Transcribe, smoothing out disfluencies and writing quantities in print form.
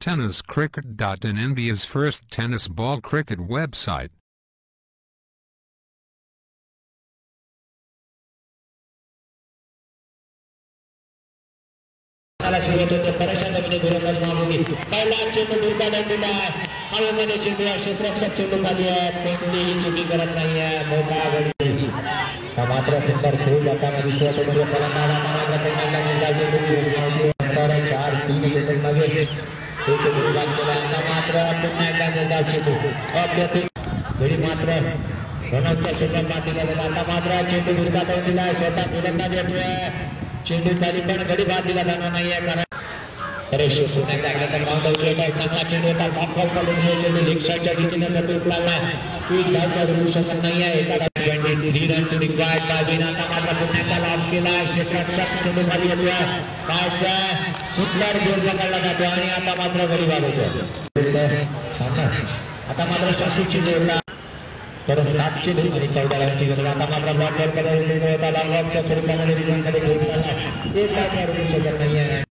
TennisCricket.in, India's first tennis ball cricket website. मात्र सुंदर खेळ जाताना दिसतोय तो म्हणजे चार तीन सेकंडमध्ये एक निर्माण केला. मात्र पुन्हा एकदा निर्धाव चेंडू घडी मात्र रणवच्या क्षेत्रात दिला गेला. आता मात्र चेंडू निर्माण दिला. स्वतः गोलंदाज येतोय. चेंडू चाली पण घडी बाद दिला जाणार नाहीये. कारण चांगला चेंडू होता. चेंडू लेगसाईडच्या दिशेने लागला. होऊ शकत नाहीये. एका लाभ केला. क्षेत्रात चेंडू खाली येतोय. सुंदर गोल पकडला जातो आणि आता मात्र घडी बाद होतो. आता मात्र 7ची जोडला तर 7ची आणि 14 रनची गरज. आता मात्र ब्लॉकवर लॉंगऑफच्या स्वरूपामध्ये रिझनकडे घेऊन एक लाख होऊ शकत नाहीये.